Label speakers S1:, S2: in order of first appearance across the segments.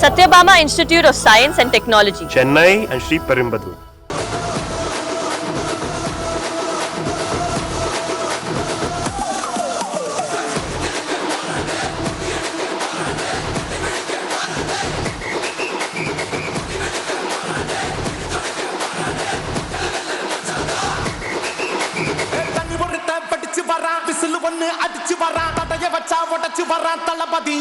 S1: Satyabama Institute of Science and Technology,
S2: Chennai and Sri Perumbudur.
S3: அடிச்சு வரான் தடைய வச்சா உடச்சு வரான் தளபதி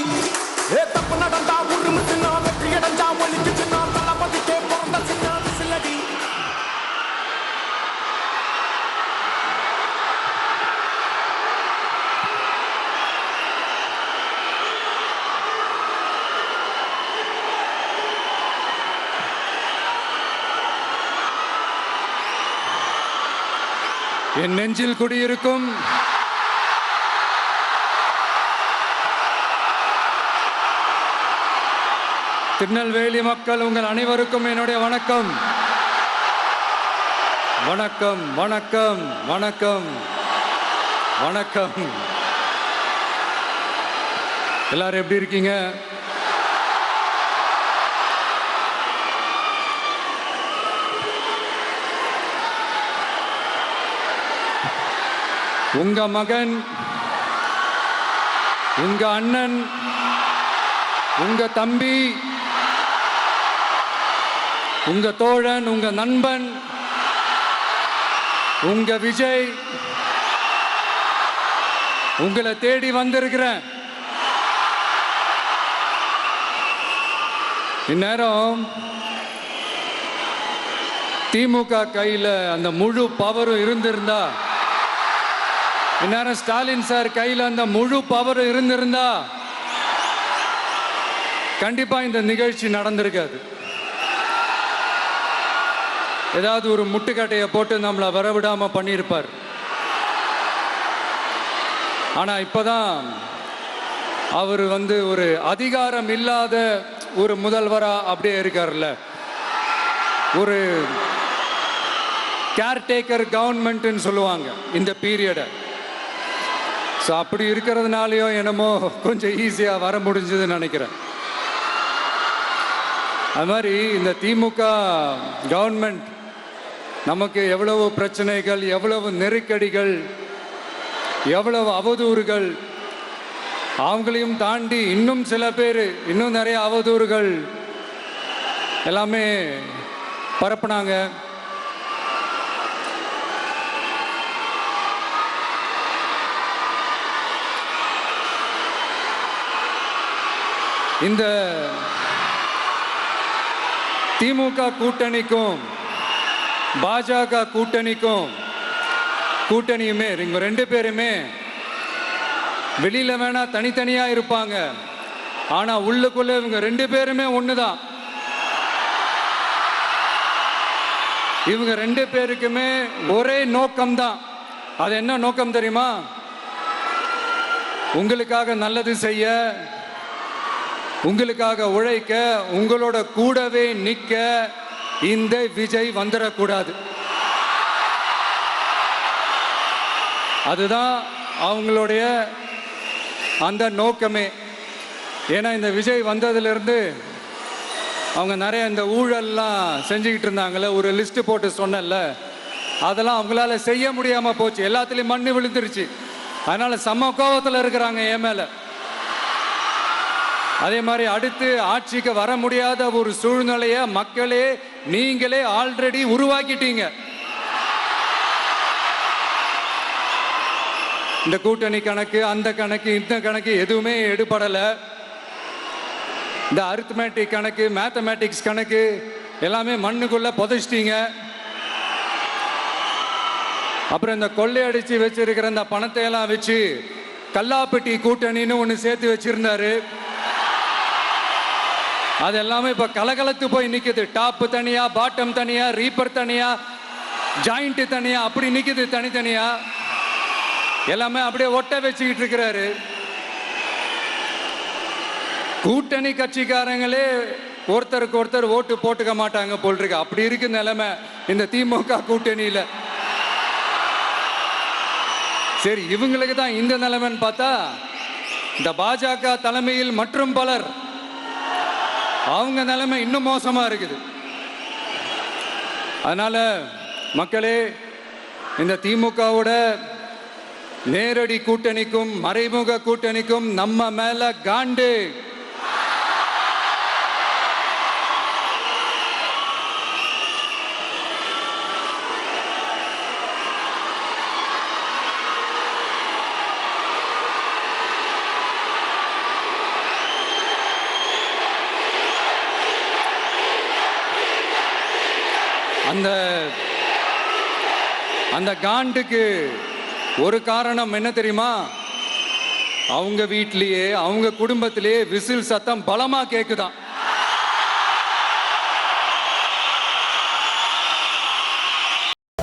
S3: தப்பு நடந்தா உருமுச்சுனா வெற்றி அடைஞ்சா ஒலிக்குச்சுனா தளபதிக்கே பிறந்த சின்ன விசிலடி.
S4: என் நெஞ்சில் குடியிருக்கும் திருநெல்வேலி மக்கள், உங்கள் அனைவருக்கும் என்னுடைய வணக்கம். வணக்கம் வணக்கம் வணக்கம் வணக்கம். எல்லாரும் எப்படி இருக்கீங்க? உங்க மகன், உங்க அண்ணன், உங்க தம்பி, உங்க தோழன், உங்க நண்பன், உங்க விஜய் உங்களை தேடி வந்திருக்கிறேன். இந்நேரம் திமுக கையில அந்த முழு பவரும் இருந்திருந்தா, இந்நேரம் ஸ்டாலின் சார் கையில் அந்த முழு பவர் இருந்திருந்தா கண்டிப்பா இந்த நிகழ்ச்சி நடந்திருக்காது. ஏதாவது ஒரு முட்டுக்கட்டையை போட்டு நம்மளை வரவிடாம பண்ணியிருப்பார். ஆனா இப்பதான் அவர் ஒரு அதிகாரம் இல்லாத ஒரு முதல்வரா அப்படியே இருக்கார்ல, ஒரு கேர்டேக்கர் கவர்மெண்ட்னு சொல்லுவாங்க இந்த பீரியடை. ஸோ அப்படி இருக்கிறதுனாலையோ என்னமோ கொஞ்சம் ஈஸியாக வர முடிஞ்சதுன்னு நினைக்கிறேன். அது மாதிரி இந்த திமுக கவர்மெண்ட் நமக்கு எவ்வளவு பிரச்சனைகள், எவ்வளவு நெருக்கடிகள், எவ்வளவு அவதூறுகள், அவங்களையும் தாண்டி இன்னும் சில பேர் இன்னும் நிறைய அவதூறுகள் எல்லாமே பரப்புனாங்க. இந்த திமுக கூட்டணிக்கும் பாஜக கூட்டணியுமே இவங்க ரெண்டு பேருமே வெளியில வேணா தனித்தனியா இருப்பாங்க, ஆனா உள்ளுக்குள்ள இவங்க ரெண்டு பேருமே ஒண்ணுதான். இவங்க ரெண்டு பேருக்குமே ஒரே நோக்கம்தான். அது என்ன நோக்கம் தெரியுமா? உங்களுக்காக நல்லது செய்ய, உங்களுக்காக உழைக்க, உங்களோட கூடவே நிற்க இந்த விஜய் வந்துடக்கூடாது. அதுதான் அவங்களுடைய அந்த நோக்கமே. ஏன்னா இந்த விஜய் வந்ததிலிருந்து அவங்க நிறைய இந்த ஊழல்லாம் செஞ்சுக்கிட்டு இருந்தாங்கல்ல, ஒரு லிஸ்ட் போட்டு சொன்னல, அதெல்லாம் அவங்களால செய்ய முடியாம போச்சு. எல்லாத்துலேயும் மண்ணு விழுந்துருச்சு. அதனால செம்ம கோபத்தில் இருக்கிறாங்க என் மேல. அதே மாதிரி அடுத்து ஆட்சிக்கு வர முடியாத ஒரு சூழ்நிலையை மக்களே நீங்களே ஆல்ரெடி உருவாக்கிட்டீங்க. இந்த கூட்டணி கணக்கு, அந்த கணக்கு, இந்த கணக்கு எதுவுமே எடுபடல. இந்த அரித்மேட்டிக் கணக்கு, மேத்தமேட்டிக்ஸ் கணக்கு எல்லாமே மண்ணுக்குள்ள புதைச்சிட்டீங்க. அப்புறம் இந்த கொள்ளையடிச்சு வச்சிருக்கிற இந்த பணத்தை எல்லாம் வச்சு கல்லாப்பட்டி கூட்டணின்னு ஒன்று சேர்த்து வச்சிருந்தாரு. அது எல்லாமே இப்ப கலகலத்து போய் நிக்குது. டாப் தனியா, பாட்டம் தனியா, ரீப்பர் தனியா, ஜாயிண்ட் தனியா, அப்படி நிக்குது தனித்தனியா. எல்லாமே அப்படியே ஒட்ட வச்சுக்கிட்டு இருக்கிறாரு. கூட்டணி கட்சிக்காரங்களே ஒருத்தருக்கு ஒருத்தர் ஓட்டு போட்டுக்க மாட்டாங்க போல் இருக்கு. அப்படி இருக்கு நிலைமை இந்த திமுக கூட்டணியில. சரி, இவங்களுக்கு தான் இந்த நிலைமைன்னு பார்த்தா இந்த பாஜக தலைமையில் மற்றும் பலர் அவங்க நிலைமை இன்னும் மோசமா இருக்குது. அதனால மக்களே, இந்த திமுகவோட நேரடி கூட்டணிக்கும் மறைமுக கூட்டணிக்கும் நம்ம மேல காண்டு. அந்த காண்டுக்கு ஒரு காரணம் என்ன தெரியுமா? அவங்க வீட்லயே அவங்க குடும்பத்திலேயே விசில் சத்தம் பலமா கேக்குதாம்.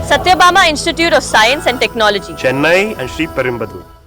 S1: Satyabama Institute of Science and Technology.
S2: Chennai and Sri Perumbudur.